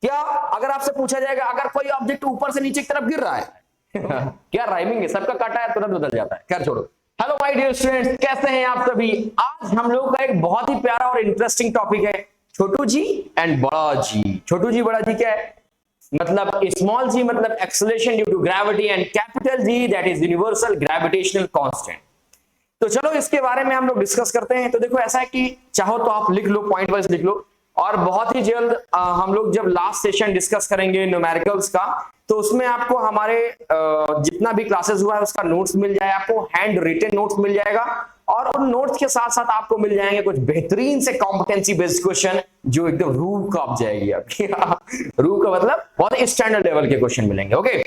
क्या अगर आपसे पूछा जाएगा अगर कोई ऑब्जेक्ट ऊपर से नीचे की तरफ गिर रहा है क्या राइमिंग है, सबका काटा है तुरंत बदल जाता है। खैर छोड़ो। हेलो माय डियर स्टूडेंट्स, कैसे हैं आप सभी। आज हम लोग का एक बहुत ही प्यारा और इंटरेस्टिंग टॉपिक है छोटू जी एंड बड़ा जी। छोटू जी बड़ा जी क्या है, मतलब स्मॉल जी मतलब acceleration due to gravity and capital G that is universal gravitational constant. तो चलो इसके बारे में हम लोग डिस्कस करते हैं। तो देखो ऐसा है कि चाहो तो आप लिख लो, पॉइंट वाइज लिख लो, और बहुत ही जल्द हम लोग जब लास्ट सेशन डिस्कस करेंगे न्यूमेरिकल्स का, तो उसमें आपको हमारे जितना भी क्लासेस हुआ है उसका नोट्स मिल जाए, आपको हैंड रिटन नोट्स मिल जाएगा, और उन नोट्स के साथ साथ आपको मिल जाएंगे कुछ बेहतरीन से कॉम्पिटेंसी बेस्ड क्वेश्चन जो एकदम रूह कांप जाएगी आपकी रूह का मतलब बहुत स्टैंडर्ड लेवल के क्वेश्चन मिलेंगे। ओके,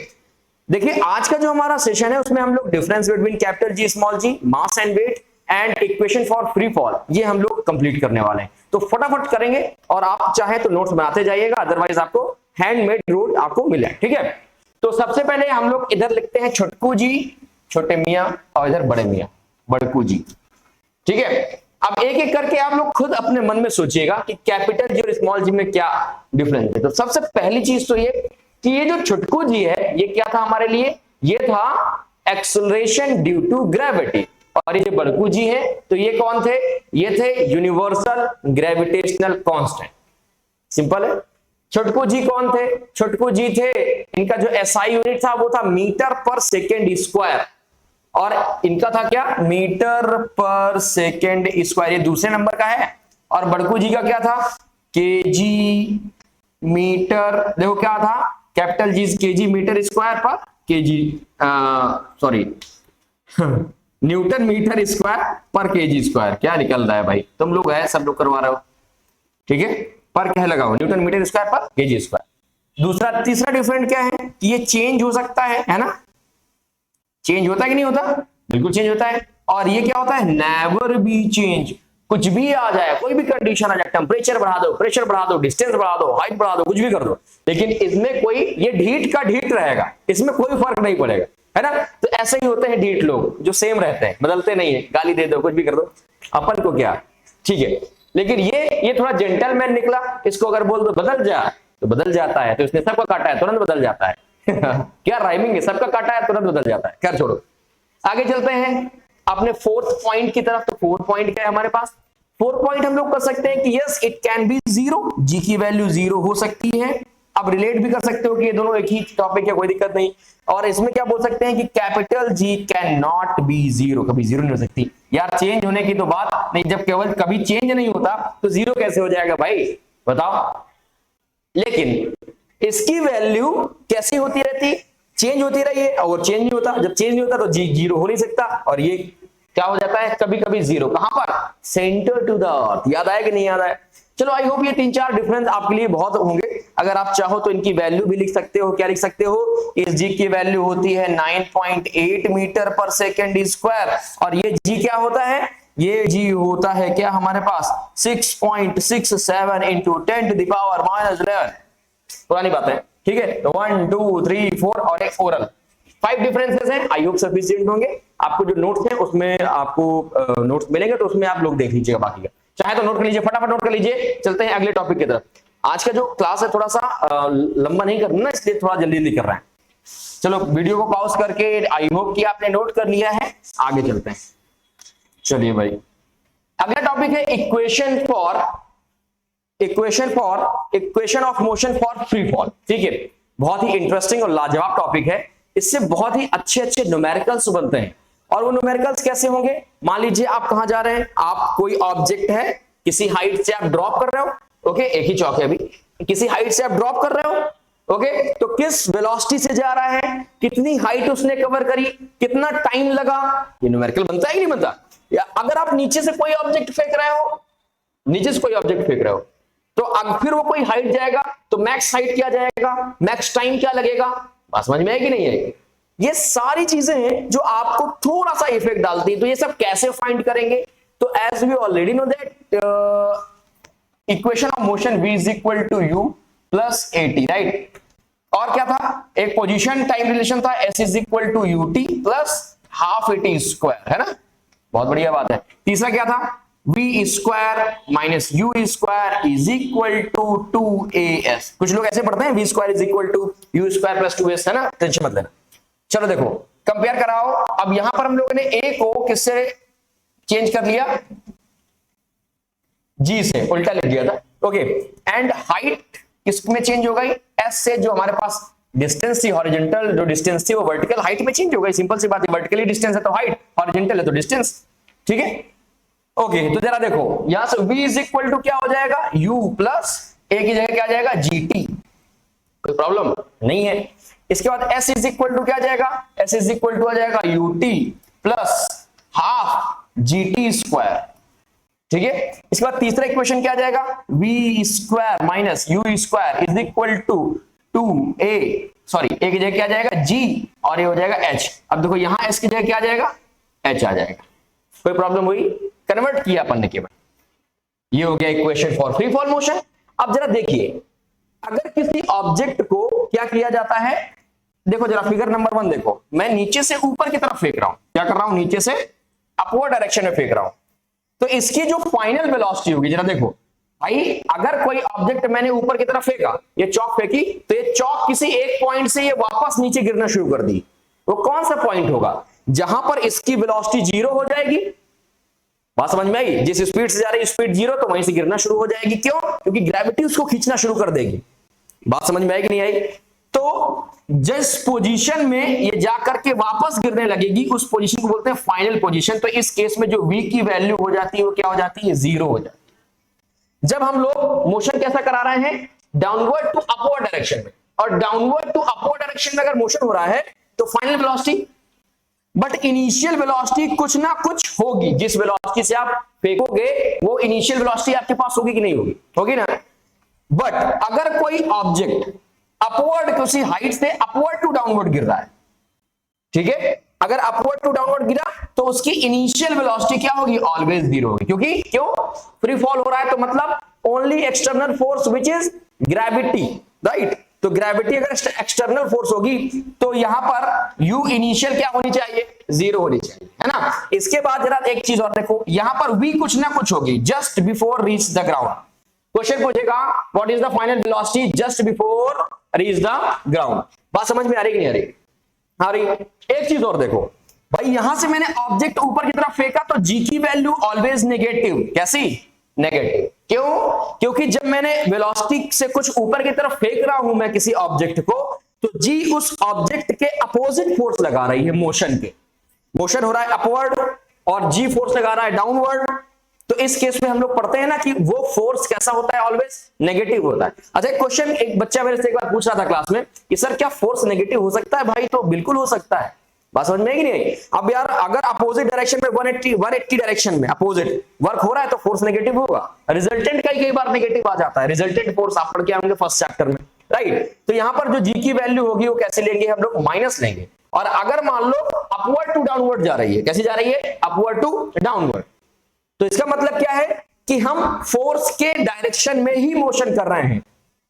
देखिए आज का जो हमारा सेशन है उसमें हम लोग difference between capital G small g, mass and weight and equation for free fall, ये हम लोग कंप्लीट करने वाले हैं। तो फटाफट करेंगे, और आप चाहे तो नोट्स बनाते जाइएगा, अदरवाइज आपको हैंडमेड नोट आपको मिला, ठीक है। तो सबसे पहले हम लोग इधर लिखते हैं छोटकू जी छोटे मियां, और इधर बड़े मियां बड़कू जी, ठीक है। अब एक एक करके आप लोग खुद अपने मन में सोचिएगा कि कैपिटल जी और स्मॉल जी में क्या डिफरेंस है। तो सबसे पहली चीज तो ये कि ये जो छोटकू जी है ये क्या था हमारे लिए, ये था एक्सेलरेशन ड्यू टू ग्रेविटी, और ये जो बड़कू जी है तो ये कौन थे, ये थे यूनिवर्सल ग्रेविटेशनल कांस्टेंट। सिंपल है। छोटकू जी कौन थे, छोटकू जी थे, इनका जो एसआई यूनिट था वो था मीटर पर सेकेंड स्क्वायर, और इनका था क्या, मीटर पर सेकेंड स्क्वायर, ये दूसरे नंबर का है। और बड़कू जी का क्या था, केजी मीटर, देखो क्या था, capital G kg metre square per kg, sorry newton metre square per kg square. क्या निकल रहा है भाई, तुम लोग है सब लोग करवा रहे हो, ठीक है। पर क्या लगाओ, Newton metre square per kg square. दूसरा तीसरा डिफरेंट क्या है कि ये चेंज हो सकता है ना, चेंज होता है कि नहीं होता, बिल्कुल चेंज होता है। और ये क्या होता है, नेवर बी चेंज, कुछ भी आ जाए, कोई भी कंडीशन आ जाए, टेम्परेचर बढ़ा दो, प्रेशर बढ़ा दो, डिस्टेंस बढ़ा दो, हाइट बढ़ा दो, कुछ भी कर दो, लेकिन इसमें कोई, ये ढीठ का ढीठ रहेगा, इसमें कोई फर्क नहीं पड़ेगा, है ना। तो ऐसे ही होते हैं ढीठ लोग जो सेम रहते हैं, बदलते नहीं है, गाली दे दो, कुछ भी कर दो, अपन को क्या, ठीक है। लेकिन ये थोड़ा जेंटलमैन निकला, इसको अगर बोल दो बदल जा तो बदल जाता है, तो इसने सबका काटा है तुरंत बदल जाता है क्या राइमिंग है, सबका काटा है तुरंत बदल जाता है। खैर छोड़ो, आगे चलते हैं अपने फोर्थ पॉइंट की तरफ। तो फोर्थ पॉइंट क्या है हमारे पास, फोर्थ पॉइंट हम लोग कर सकते हैं कि yes it can be zero, G की वैल्यू जीरो हो सकती है। अब रिलेट भी कर सकते हो कि ये दोनों एक ही टॉपिक है, कोई दिक्कत नहीं। और इसमें क्या बोल सकते हैं कि capital G can not be zero, कभी जीरो नहीं हो सकती यार, चेंज होने की तो बात नहीं, जब केवल कभी चेंज नहीं होता तो जीरो कैसे हो जाएगा भाई, बताओ। लेकिन इसकी वैल्यू कैसी होती रहती, चेंज होती रही है, और चेंज नहीं होता, जब चेंज नहीं होता तो जीरो हो नहीं सकता, और ये क्या हो जाता है कभी कभी जीरो, कहां पर, सेंटर टू द अर्थ। याद आया कि नहीं याद आया। चलो आई होप ये 3-4 डिफरेंस आपके लिए बहुत होंगे। अगर आप चाहो तो इनकी वैल्यू भी लिख सकते हो, क्या लिख सकते हो, इस जी की वैल्यू होती है 9.8 मीटर पर सेकेंड स्क्वायर, और ये जी क्या होता है, ये जी होता है क्या हमारे पास 6.67 इंटू 10 टू द पावर -11। पुरानी बात है, ठीक है। तो 1 2 3 4 और एक ओरल, 5 डिफरेंसेस हैं। आई होप सफिशिएंट होंगे। आपको जो नोट्स हैं उसमें आपको नोट्स मिलेंगे, तो उसमें आप लोग देख लीजिएगा, बाकी का चाहे तो नोट कर लीजिए, फटाफट नोट कर लीजिए। चलते हैं अगले टॉपिक की तरफ। आज का जो क्लास है थोड़ा सा लंबा नहीं करना ना, इसलिए थोड़ा जल्दी जल्दी कर रहे हैं। चलो वीडियो को पॉज करके, आई होप कि आपने नोट कर लिया है, आगे चलते हैं। चलिए भाई, अगला टॉपिक है equation of motion for free fall, ठीक है। बहुत ही इंटरेस्टिंग और लाजवाब टॉपिक है। इससे बहुत ही अच्छे अच्छे न्यूमेरिकल्स बनते हैं। और वो न्यूमेरिकल्स कैसे होंगे, मान लीजिए आप कहां जा रहे हैं, आप कोई ऑब्जेक्ट है, किसी हाइट से आप ड्रॉप कर रहे हो, ओके, एक ही चौक है अभी, किसी हाइट से आप ड्रॉप कर रहे हो, ओके, तो किस वेलोसिटी से जा रहा है, कितनी हाइट उसने कवर करी, कितना टाइम लगा, ये न्यूमेरिकल बनता है कि नहीं बनता। या अगर आप नीचे से कोई ऑब्जेक्ट फेंक रहे हो, नीचे से कोई ऑब्जेक्ट फेंक रहे हो, तो अब फिर वो कोई हाइट जाएगा, तो मैक्स हाइट क्या जाएगा, मैक्स टाइम क्या लगेगा, बात समझ में है कि नहीं है। ये सारी चीजें हैं जो आपको थोड़ा सा इफेक्ट डालती है। तो ये सब कैसे फाइंड करेंगे, तो as we already know that equation of motion v is equal to u plus at, right. और क्या था, एक पोजीशन टाइम रिलेशन था, s is equal to ut plus half at square, है ना, बहुत बढ़िया बात है। तीसरा क्या था, v square minus u square is equal to 2as। कुछ लोग ऐसे पढ़ते हैं v square is equal to u square plus 2s, है ना, टेंशन मत लेना। चलो देखो कंपेयर कराओ। अब यहां पर हम लोगों ने a को किससे चेंज कर लिया, g से, उल्टा लिख दिया था। ओके, एंड हाइट किस में चेंज हो गई, s से। जो हमारे पास डिस्टेंस थी हॉरिजॉन्टल, जो डिस्टेंस थी वो वर्टिकल हाइट में चेंज हो गई। सिंपल सी बात है, वर्टिकली डिस्टेंस है तो हाइट, हॉरिजॉन्टल है तो डिस्टेंस। ठीक है, ओके। तो जरा देखो यहां से v इज इक्वल टू क्या हो जाएगा, u प्लस a की जगह क्या आ जाएगा, gt। कोई प्रॉब्लम नहीं है। इसके बाद s इज इक्वल टू क्या आ जाएगा, s इज इक्वल टू आ जाएगा ut plus half gt square. ठीक है, इसके बाद तीसरा इक्वेशन क्या आ जाएगा, v square minus u square is equal to 2a, sorry a की जगह क्या आ जाएगा g, और ये हो जाएगा h। अब देखो यहां s की जगह क्या आ जाएगा, h आ जाएगा। कोई प्रॉब्लम हुई, कन्वर्ट किया अपन ने केवल। ये हो गया equation for free fall motion. अब जरा देखिए, अगर किसी ऑब्जेक्ट को क्या किया जाता है, देखो जरा फिगर नंबर 1 देखो, मैं नीचे से ऊपर की तरफ फेंक रहा हूं। क्या कर रहा हूं, नीचे से अपवर्ड डायरेक्शन में फेंक रहा हूं। तो इसकी जो फाइनल वेलोसिटी होगी, जरा देखो भाई, अगर कोई ऑब्जेक्ट मैंने ऊपर की तरफ फेंका, ये चौक फेंकी, तो ये चौक किसी एक पॉइंट से ये वापस नीचे गिरना शुरू कर दी। वो कौन सा पॉइंट होगा, जहां पर इसकी वेलोसिटी 0 हो जाएगी। बात समझ में आई, जिस स्पीड से जा रही है स्पीड 0, तो वहीं से गिरना शुरू हो जाएगी। क्यों, क्योंकि ग्रेविटी उसको खींचना शुरू कर देगी। बात समझ में आई कि नहीं आई। तो जिस पोजीशन में ये जाकर के वापस गिरने लगेगी, उस पोजीशन को बोलते हैं फाइनल पोजीशन। तो इस केस में जो v की वैल्यू हो जाती है वो क्या हो जाती है, 0 हो जाती है। जब हम लोग मोशन कैसा करा रहे हैं, डाउनवर्ड टू अपवर्ड डायरेक्शन में, और डाउनवर्ड टू अपवर्ड डायरेक्शन में अगर मोशन हो रहा है तो final velocity, but initial velocity कुछ ना कुछ होगी। जिस वेलोसिटी से आप फेंकोगे वो इनिशियल वेलोसिटी आपके पास होगी कि नहीं होगी, होगी ना। बट अगर कोई ऑब्जेक्ट अपवर्ड किसी हाइट से अपवर्ड टू डाउनवर्ड गिर रहा है, ठीक है, अगर अपवर्ड टू डाउनवर्ड गिरा तो उसकी इनिशियल वेलोसिटी क्या होगी, ऑलवेज 0 होगी। क्योंकि क्यों, फ्री फॉल हो रहा है, तो मतलब only external force which is gravity, right. तो ग्रेविटी अगर एक्सटर्नल फोर्स होगी तो यहां पर u इनिशियल क्या होनी चाहिए, 0 होनी चाहिए, है ना। इसके बाद जरा एक चीज और देखो, यहां पर v कुछ ना कुछ होगी just before reach the ground. Question पूछेगा what is the final velocity just before reach the ground. बात समझ में आ रही कि नहीं आ रही, आ रही। एक चीज और देखो भाई, यहां से मैंने ऑब्जेक्ट ऊपर की तरफ फेंका तो g की वैल्यू ऑलवेज नेगेटिव। कैसी, नेगेटिव। क्यों, क्योंकि जब मैंने वेलोसिटी से कुछ ऊपर की तरफ फेंक रहा हूं मैं किसी ऑब्जेक्ट को, तो g उस ऑब्जेक्ट के अपोजिट फोर्स लगा रही है मोशन के। मोशन हो रहा है अपवर्ड और g फोर्स लगा रहा है डाउनवर्ड। तो इस केस में हम लोग पढ़ते हैं ना कि वो फोर्स कैसा होता है, ऑलवेज नेगेटिव होता है। अच्छा, क्वेश्चन एक बच्चा मेरे से एक बार पूछ रहा था क्लास में कि सर क्या फोर्स नेगेटिव हो सकता है भाई, तो बिल्कुल हो सकता है। बात समझ में है कि नहीं। अब यार अगर अपोजिट डायरेक्शन में 180 डायरेक्शन में अपोजिट वर्क हो रहा है तो फोर्स नेगेटिव होगा। रिजल्टेंट कई बार नेगेटिव आ जाता है, रिजल्टेंट फोर्स आप पढ़ के आएंगे फर्स्ट चैप्टर में, राइट। तो यहां पर जो जी की वैल्यू होगी वो कैसे लेंगे हम लोग, माइनस लेंगे। और अगर मान लो अपवर्ड टू डाउनवर्ड जा रही है, कैसी जा रही है, अपवर्ड टू डाउनवर्ड, तो इसका मतलब क्या है कि हम फोर्स के डायरेक्शन में ही मोशन कर रहे हैं,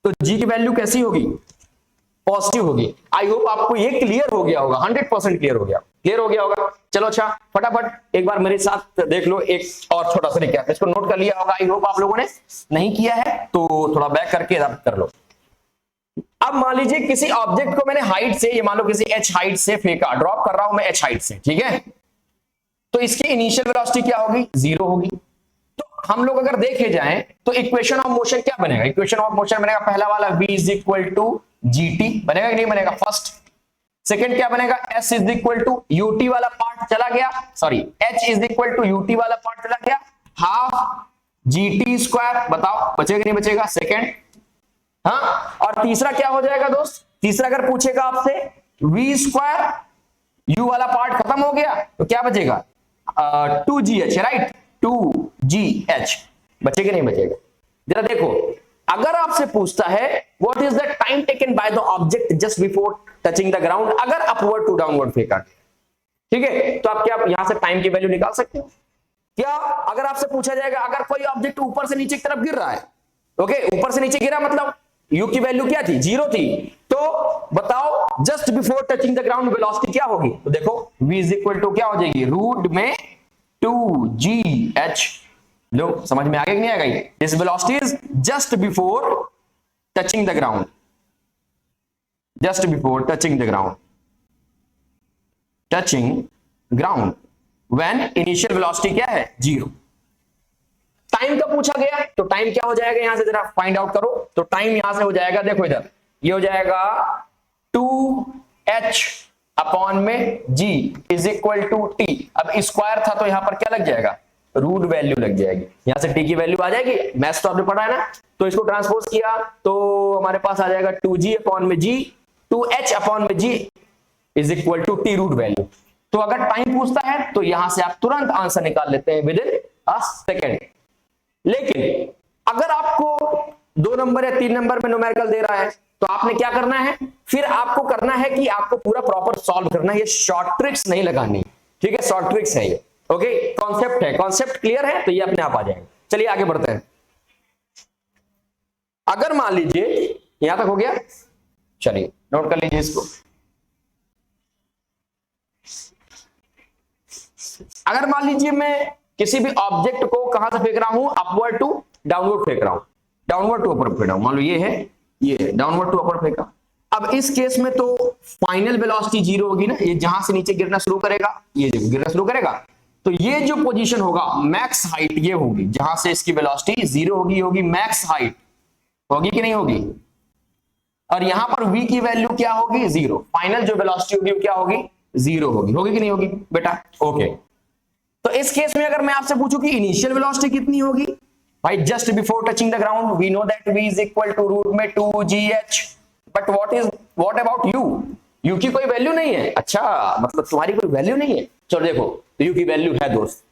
तो जी की वैल्यू कैसी होगी, पॉजिटिव होगी। आई होप आपको ये क्लियर हो गया होगा, 100% क्लियर हो गया, क्लियर हो गया होगा। चलो अच्छा, फटाफट एक बार मेरे साथ देख लो, एक और छोटा सा रिकैप, इसको नोट कर लिया होगा आई होप आप लोगों ने, नहीं किया है तो थोड़ा बैक करके याद कर लो। अब मान लीजिए किसी ऑब्जेक्ट को मैंने हाइट से, ये मान लो किसी h हाइट से फेंका, ड्रॉप कर रहा हूं मैं h हाइट से, ठीक है, तो इसकी इनिशियल वेलोसिटी क्या होगी, 0 होगी। तो हम लोग अगर देखे जाएं तो इक्वेशन ऑफ मोशन क्या बनेगा, इक्वेशन ऑफ मोशन बनेगा पहला वाला v is equal to gt, बनेगा कि नहीं बनेगा, फर्स्ट। सेकंड क्या बनेगा, s is equal to ut वाला पार्ट चला गया, sorry h is equal to ut वाला पार्ट चला गया, हाफ gt स्क्वायर, बताओ बचेगा नहीं बचेगा, सेकंड। हाँ, और तीसरा क्या हो जाएगा दोस्त, तीसरा अगर पूछेगा आपसे v स्क्वायर, u वाला पार्ट खत्म हो गया तो क्या बचेगा, 2gh, राइट, 2gh बचेगा नहीं बचेगा। जरा देखो, अगर आपसे पूछता है what is the time taken by the object just before touching the ground, अगर अपवर्ड टू डाउनवर्ड फेंका, ठीक है, तो आप क्या यहां से टाइम की वैल्यू निकाल सकते हो क्या। अगर आपसे पूछा जाएगा अगर कोई ऑब्जेक्ट ऊपर से नीचे की तरफ गिर रहा है, ओके, ऊपर से नीचे गिरा मतलब u की वैल्यू क्या थी, 0 थी, तो बताओ just before touching the ground velocity क्या होगी, तो देखो v इज इक्वल टू क्या हो जाएगी, रूट में 2gh लो समझ में आ गया कि नहीं आ गई? This velocity is just before touching the ground, just before touching the ground, touching ground when initial velocity क्या है? 0। टाइम का पूछा गया तो टाइम क्या हो जाएगा यहां से जरा फाइंड आउट करो। तो टाइम यहां से हो जाएगा, देखो इधर ये हो जाएगा 2h अपॉन में g is equal to t। अब स्क्वायर था तो यहां पर क्या लग जाएगा? रूट वैल्यू लग जाएगी, यहां से t की वैल्यू आ जाएगी। मैथ्स तो आपने पढ़ा है ना, तो इसको ट्रांसपोज किया तो हमारे पास आ जाएगा 2g अपॉन में g, 2h अपॉन में g is equal to t root value. तो अगर टाइम पूछता है तो यहां से आप तुरंत आंसर निकाल लेते हैं विद इन अ सेकेंड। लेकिन अगर आपको 2 नंबर या 3 नंबर में न्यूमेरिकल दे रहा है तो आपने क्या करना है? फिर आपको करना है कि आपको पूरा प्रॉपर सॉल्व करना है, ये शॉर्ट ट्रिक्स नहीं लगानी, ठीक है? शॉर्ट ट्रिक्स है ये, ओके? कॉन्सेप्ट है, कॉन्सेप्ट क्लियर है तो ये अपने आप आ जाएंगे। चलिए आगे बढ़ते हैं। अगर मान लीजिए यहां तक हो गया, चलिए नोट कर लीजिए इसको। अगर मान लीजिए मैं किसी भी ऑब्जेक्ट को कहां से फेंक रहा हूं? अपवर्ड टू डाउनवर्ड फेंक रहा हूं, डाउनवर्ड टू अपर फेंक रहा हूं। मान लो ये है डाउनवर्ड टू अपर फेंका। अब इस केस में तो फाइनल वेलोसिटी 0 होगी ना, ये जहां से नीचे गिरना शुरू करेगा, ये जो गिरना शुरू करेगा तो ये जो पोजीशन होगा मैक्स हाइट ये होगी, जहां से इसकी वेलोसिटी 0 होगी मैक्स हाइट होगी कि नहीं होगी? और यहां पर v की वैल्यू क्या होगी? 0। फाइनल जो वेलोसिटी होगी वो क्या होगी? 0 होगी कि नहीं होगी बेटा? ओके। तो इस केस में अगर मैं आपसे पूछूं कि इनिशियल वेलोसिटी कितनी होगी भाई? Just before touching the ground we know that v is equal to root में 2gh, but what about u की कोई वैल्यू नहीं है। अच्छा, मतलब तुम्हारी कोई वैल्यू नहीं है। चलो देखो, तो u की वैल्यू है दोस्त,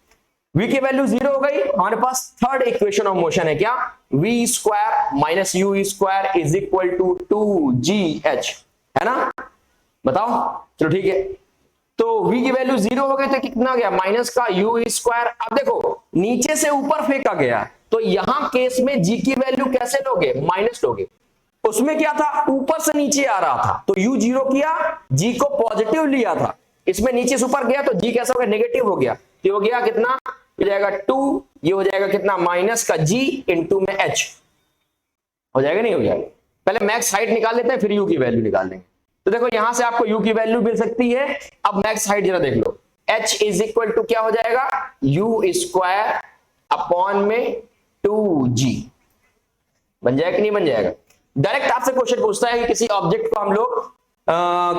v की वैल्यू 0 हो गई। हमारे पास थर्ड इक्वेशन ऑफ मोशन है क्या? v square minus u square is equal to 2gh, है ना? बताओ। चलो ठीक है, तो v की वैल्यू 0 हो गई तो कितना गया? माइनस का u स्क्वायर। अब देखो नीचे से ऊपर फेंका गया तो यहां केस में g की वैल्यू कैसे लोगे? माइनस लोगे। उसमें क्या था? ऊपर से नीचे आ रहा था तो u 0 किया, g को पॉजिटिव लिया था। इसमें नीचे से ऊपर गया तो g कैसा हो गया? नेगेटिव हो गया। तो हो गया कितना? हो जाएगा 2, ये हो जाएगा कितना? माइनस का g इंटू में h हो जाएगा, नहीं हो जाएगा? पहले मैक्स हाइट निकाल लेते हैं फिर u की वैल्यू निकाल लेंगे। तो देखो यहां से आपको u की वैल्यू मिल सकती है। अब मैक्स हाइट जरा देख लो, h इज इक्वल टू क्या हो जाएगा? u स्क्वायर अपॉन में 2g बन जाएगा कि नहीं बन जाएगा? डायरेक्ट आपसे क्वेश्चन पूछता है कि किसी ऑब्जेक्ट को हम लोग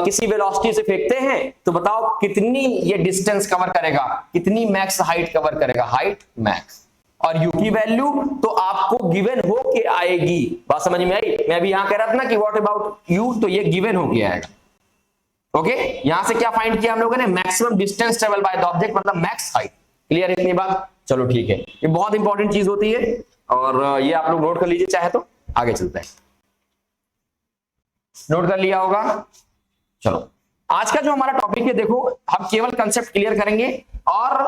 किसी वेलोसिटी से फेंकते हैं तो बताओ कितनी ये डिस्टेंस कवर करेगा, कितनी मैक्स हाइट कवर करेगा? Height max. और u की वैल्यू तो आपको गिवन हो के आएगी। बात समझ में आई? मैं भी यहां कह रहा था ना कि व्हाट अबाउट u, तो ये गिवन हो के आएगा। ओके, यहां से क्या फाइंड किया हम लोगों ने? Maximum distance travel by the object, मतलब मैक्स हाइट। क्लियर है इतनी बात? चलो ठीक है, ये बहुत इंपॉर्टेंट चीज होती है और ये आप लोग नोट कर लीजिए चाहे तो। आगे चलते हैं, नोट कर लिया होगा। चलो आज का जो हमारा टॉपिक है, देखो हम केवल कंसेप्ट क्लियर करेंगे और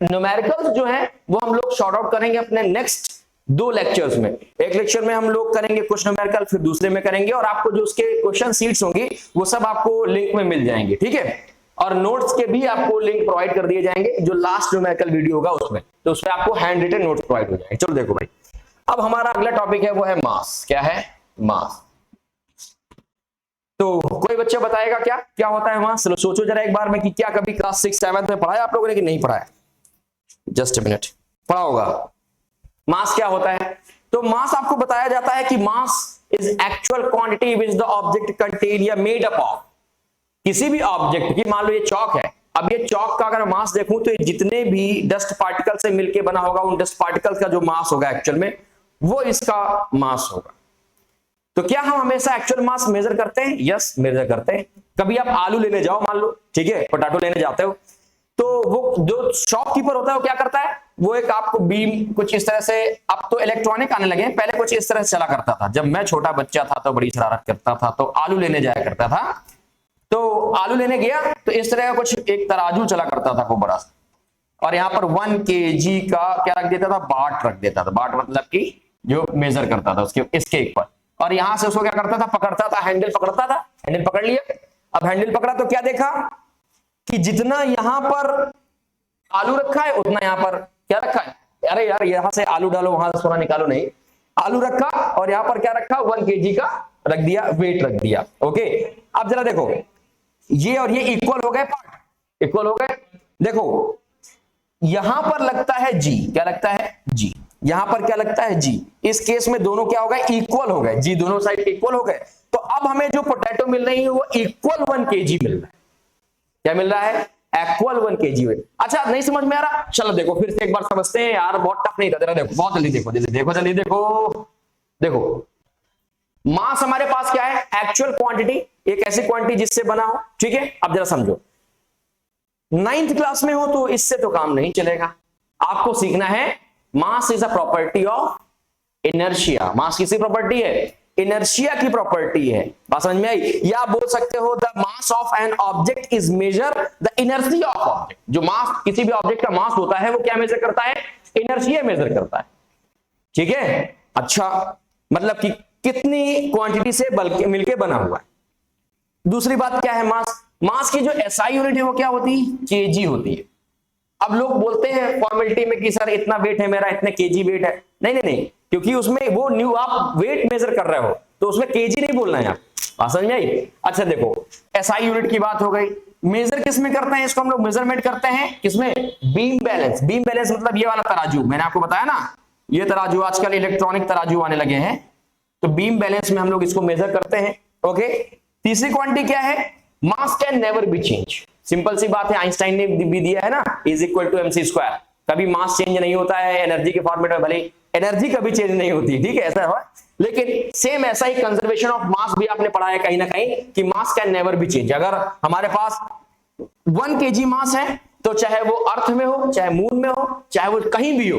न्यूमेरिकल्स जो है वो हम लोग शॉर्ट आउट करेंगे अपने नेक्स्ट 2 लेक्चर्स में। एक लेक्चर में हम लोग करेंगे कुछ न्यूमेरिकल, फिर दूसरे में करेंगे, और आपको जो उसके क्वेश्चन सीट्स होंगी वो सब आपको लिंक में मिल जाएंगे, ठीक है? और नोट्स के भी आपको लिंक प्रोवाइड कर दिए जाएंगे जो लास्ट न्यूमेरिकल वीडियो होगा उसमें, तो उसमें आपको हैंड रिटन नोट्स प्रोवाइड हो जाएंगे। चलो देखो भाई, अब हमारा अगला टॉपिक है वो है मास। क्या है? मास। तो कोई बच्चा बताएगा क्या क्या होता है मास? चलो सोचो जरा एक बार में कि क्या कभी क्लास 6 7 में पढ़ाया आप लोगों ने कि नहीं पढ़ाया? जस्ट अ मिनट, पढ़ा होगा। मास क्या होता है? तो मास आपको बताया जाता है कि mass is actual quantity which the object contain या मेड अप ऑफ। किसी भी ऑब्जेक्ट की, मान लो ये चौक है, अब ये चौक का अगर मास देखूं तो ये जितने भी डस्ट पार्टिकल से मिलके बना होगा उन डस्ट पार्टिकल्स का जो मास होगा एक्चुअल में वो इसका मास होगा। तो क्या हम हमेशा एक्चुअल मास मेजर करते हैं? यस, मेजर करते हैं। कभी आप आलू लेने जाओ, मान लो, ठीक है, पोटैटो लेने जाते हो, तो वो जो शॉपकीपर होता है वो क्या करता है? वो एक आपको बीम कुछ इस तरह से, अब तो इलेक्ट्रॉनिक आने लगे, पहले कुछ इस तरह से चला करता था। जब मैं छोटा बच्चा था तो बड़ी शरारत करता था, तो आलू लेने जाया करता था, तो आलू लेने गया तो इस तरह का कुछ एक तराजू चला करता था, खूब बड़ा सा, और यहाँ पर 1 kg का क्या रख देता था? बाट रख देता था। बाट मतलब कि जो मेजर करता था उसके इसके एक पर, और यहां से उसको क्या करता था? पकड़ता था, हैंडल पकड़ता था, हैंडल पकड़ लिया। अब हैंडल पकड़ा तो क्या देखा कि जितना यहां पर आलू रखा है उतना यहां पर क्या रखा है? अरे यार यहां से आलू डालो वहां से सोना निकालो, नहीं, आलू रखा और यहां पर क्या रखा, 1 kg का रख दिया, वेट रख दिया। ओके, अब जरा देखो ये और ये इक्वल हो गए, पार्ट इक्वल हो गए। देखो यहां पर लगता है जी, क्या लगता है जी, यहां पर क्या लगता है जी। इस केस में दोनों क्या हो गए, इक्वल हो गए, जी दोनों साइड इक्वल हो गए। तो अब हमें जो पोटैटो मिल रही है वो इक्वल 1 kg मिल रहा है। क्या मिल रहा है, इक्वल 1 kg वेट। अच्छा नहीं समझ में आ रहा, चलो देखो फिर से एक बार समझते हैं यार, बहुत टफ नहीं था जरा देखो, बहुत जल्दी देखो, जल्दी देखो, जल्दी देखो। देखो मास हमारे पास क्या है, एक्चुअल क्वांटिटी, एक ऐसी क्वांटिटी जिससे बना हो, ठीक है। अब जरा समझो, 9th क्लास में हो तो इससे तो काम नहीं चलेगा, आपको सीखना है mass is a property of inertia. Mass किसकी प्रॉपर्टी है, इनर्शिया की प्रॉपर्टी है। बात समझ में आई। या आप बोल सकते हो the mass of an object is measure the inertia of object. जो मास किसी भी ऑब्जेक्ट का मास होता है वो क्या मेजर करता है, इनर्शिया मेजर करता है, ठीक है। अच्छा मतलब कि कितनी क्वांटिटी से मिलके बना हुआ है। दूसरी बात क्या है, मास, मास की जो एसआई यूनिट है वो क्या होती है, केजी होती है। अब लोग बोलते हैं फॉर्मेलिटी में कि सर इतना वेट है मेरा, इतने केजी वेट है, नहीं नहीं नहीं, क्योंकि उसमें वो न्यू आप वेट मेजर कर रहे हो तो उसमें केजी नहीं बोलना है आप, समझ में आई। अच्छा देखो एसआई यूनिट की बात हो गई, मेजर किस में करते हैं इसको हम लोग, मेजरमेंट करते हैं किसमें, बीम बैलेंस। बीम बैलेंस मतलब ये वाला तराजू, मैंने आपको बताया ना, ये तराजू आजकल इलेक्ट्रॉनिक तराजू आने लगे हैं, तो बीम बैलेंस में हम लोग इसको मेजर करते हैं। ओके, तीसरी क्वांटिटी क्या है, mass can never be change. Simple सी बात है, आइंस्टाइन ने भी दिया है ना, is equal to mc square. कभी मास चेंज नहीं होता है एनर्जी के फॉर्मेट में, भले एनर्जी कभी चेंज नहीं होती, ठीक है, ऐसा है। लेकिन सेम ऐसा ही कंजर्वेशन ऑफ मास भी आपने पढ़ा है कहीं ना कहीं कि मास कैन नेवर बी चेंज। अगर हमारे पास 1 kg मास है तो चाहे वो अर्थ में हो, चाहे मून में हो, चाहे वो कहीं भी हो,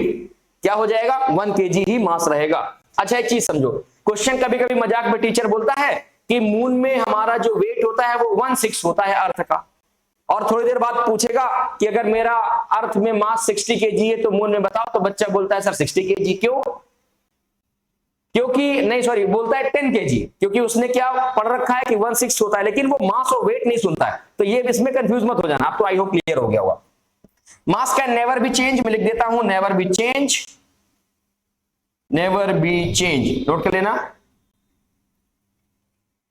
क्या हो जाएगा, 1 kg ही मास रहेगा। अच्छा एक चीज समझो, क्वेश्चन कभी कभी मजाक में टीचर बोलता है कि मून में हमारा जो वेट होता है वो 1/6 होता है अर्थ का, और थोड़ी देर बाद पूछेगा कि अगर मेरा अर्थ में मास 60 kg है तो मून में बताओ, तो बच्चा बोलता है सर 60 kg क्यों, क्योंकि नहीं सॉरी बोलता है 10 kg, क्योंकि उसने क्या पढ़ रखा है कि 1/6 होता है, लेकिन वो मास और वेट नहीं सुनता है। तो ये इसमें कंफ्यूज मत हो जाना, आप तो आई होप क्लियर हो गया होगा। Mass can never be change, मैं लिख देता हूं never be change, never be change, नोट कर लेना।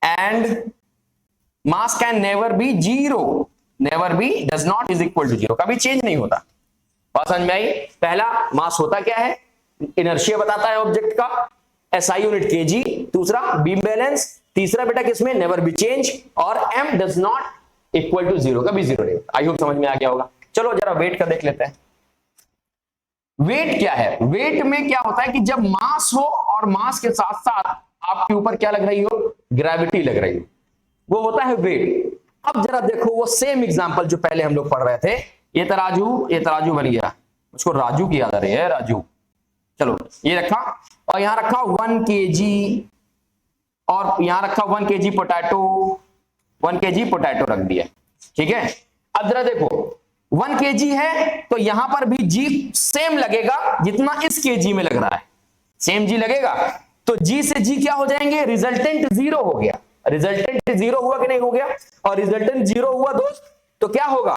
And mass can never be zero, never be does not is equal to zero, कभी चेंज नहीं होता। बात समझ में आई। पहला मास होता क्या है, इनर्शिया बताता है ऑब्जेक्ट का, एसआई यूनिट केजी, दूसरा बीम बैलेंस, तीसरा बेटा किसमें, नेवर बी चेंज, और M does not equal to zero, कभी जीरो नहीं। आई होप समझ में आ गया होगा। चलो जरा वेट का देख लेते हैं। वेट क्या है, वेट में क्या होता है कि जब मास हो और मास के साथ साथ आपके ऊपर क्या लग रही हो, ग्रेविटी लग रही हो, वो होता है वेट। अब जरा देखो वो सेम एग्जांपल जो पहले हम लोग पढ़ रहे थे, ये तराजू बन गया, उसको राजू की याद आ रही है, राजू। चलो ये रखा और यहां रखा 1 kg, और यहां रखा 1 kg पोटैटो, 1 kg पोटैटो रख दिया, ठीक है। अब जरा देखो 1 kg है तो यहां पर भी जी सेम लगेगा जितना इस kg में लग रहा है, सेम जी लगेगा। तो जी से जी क्या हो जाएंगे, रिजल्टेंट जीरो हो गया। रिजल्टेंट जीरो हुआ कि नहीं हो गया, और रिजल्टेंट जीरो हुआ दोस्त तो क्या होगा,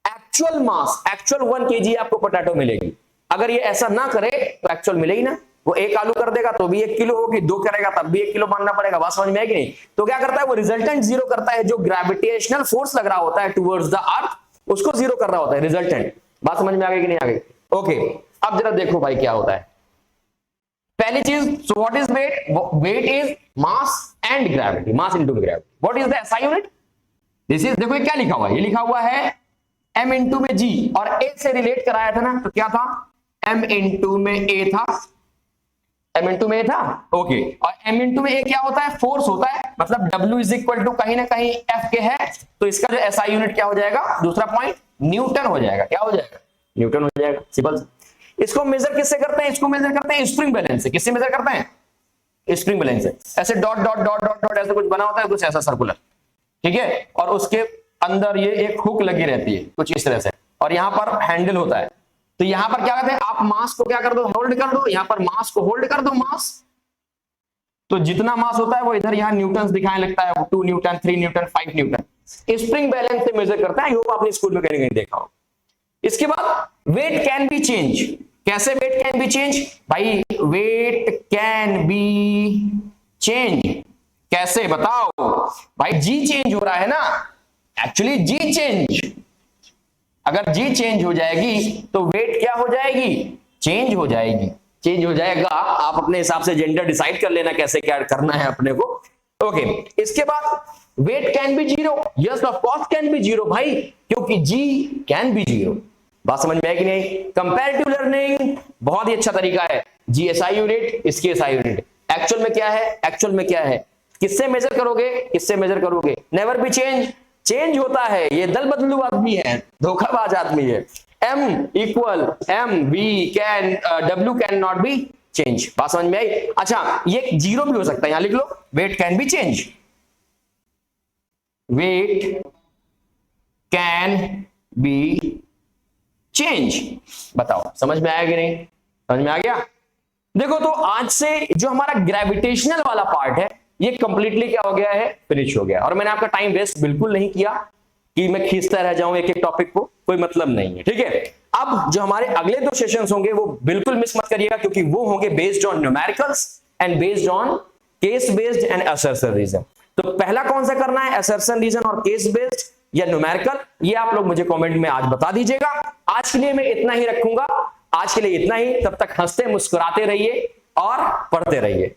एक्चुअल मास, एक्चुअल 1 kg आपको पोटैटो मिलेगी। अगर ये ऐसा ना करे तो एक्चुअल मिलेगी ना, वो 1 आलू कर देगा तो भी 1 किलो होगी, 2 करेगा तब भी 1 किलो मानना पड़ेगा। बात समझ में है कि नहीं। तो क्या करता है वो रिजल्टेंट जीरो करता है, जो ग्रेविटेशनल फोर्स लग रहा होता है टुवर्ड्स द अर्थ उसको जीरो कर रहा होता है, रिजल्टेंट। बात समझ में आ गई कि नहीं आ गई। ओके अब जरा देखो भाई क्या होता है। पहली चीज, so what is weight, weight is mass and gravity, mass into gravity. What is the SI unit, this is, देखो ये क्या लिखा हुआ है, ये लिखा हुआ है m इंटू में g, और a से रिलेट कराया था ना, तो क्या था, m इंटू में a था, m इंटू में a था। ओके, और m इंटू में a क्या होता है, फोर्स होता है, मतलब w इज इक्वल टू कहीं ना कहीं f के है, तो इसका जो SI यूनिट क्या हो जाएगा, दूसरा पॉइंट न्यूटन हो जाएगा। क्या हो जाएगा, न्यूटन हो जाएगा, सिंपल। इसको मेजर किससे करते हैं, इसको मेजर करते हैं स्प्रिंग बैलेंस से। किससे मेजर करते हैं, स्प्रिंग बैलेंस से। ऐसे dot dot dot dot dot ऐसे कुछ बना होता है, कुछ ऐसा सर्कुलर, ठीक है, और उसके अंदर ये एक हुक लगी रहती है कुछ इस तरह से, और यहां पर हैंडल होता है। तो यहां पर क्या कहते हैं, आप मास को क्या कर दो, होल्ड कर दो, यहां पर मास को होल्ड कर दो, मास, तो जितना मास होता है वो इधर यहां न्यूटन दिखाने लगता है, 2 Newton, 3 Newton, 5 Newton. Spring balance से मेजर करता है, ये आपने स्कूल में कहीं देखा हो। इसके बाद वेट कैन बी चेंज, कैसे वेट कैन बी चेंज? भाई वेट कैन बी चेंज कैसे बताओ? भाई जी चेंज हो रहा है ना, एक्चुअली जी चेंज, अगर जी चेंज हो जाएगी तो वेट क्या हो जाएगी? चेंज हो जाएगी, चेंज हो जाएगा। आप अपने हिसाब से जेंडर डिसाइड कर लेना कैसे क्या करना है अपने को। ओके, इसके बाद weight can be zero, yes of course can be zero भाई, क्योंकि जी कैन बी जीरो। बात समझ में आई कि नहीं? कंपैरेटिव लर्निंग बहुत ही अच्छा तरीका है। जी एसआई यूनिट, इसकी एसआई यूनिट, एक्चुअल में क्या है? एक्चुअल में क्या है? किससे मेजर करोगे? किससे मेजर करोगे? नेवर बी चेंज, चेंज होता है, ये दल बदलू आदमी है, धोखाबाज आदमी है। M equal M V can W can not be change. बात समझ में आई? अच्छा, ये जीरो भी हो सकता है, यहां लिख लो weight can be change, weight can be change. बताओ समझ में आया कि नहीं? समझ में आ गया? देखो तो आज से जो हमारा ग्रेविटेशनल वाला पार्ट है ये कंप्लीटली क्या हो गया है? फिनिश हो गया। और मैंने आपका टाइम वेस्ट बिल्कुल नहीं किया कि मैं खींचता रह जाऊं एक एक टॉपिक को, कोई मतलब नहीं है, ठीक है। अब जो हमारे अगले 2 सेशंस होंगे वो बिल्कुल मिस मत करिएगा, क्योंकि वो होंगे based on numericals and based on case based and assertion reason. तो पहला कौन सा करना है, असर्शन रीजन और केस बेस्ड या न्यूमेरिकल, ये आप लोग मुझे कमेंट में आज बता दीजिएगा। आज के लिए मैं इतना ही रखूंगा, आज के लिए इतना ही। तब तक हंसते मुस्कुराते रहिए और पढ़ते रहिए।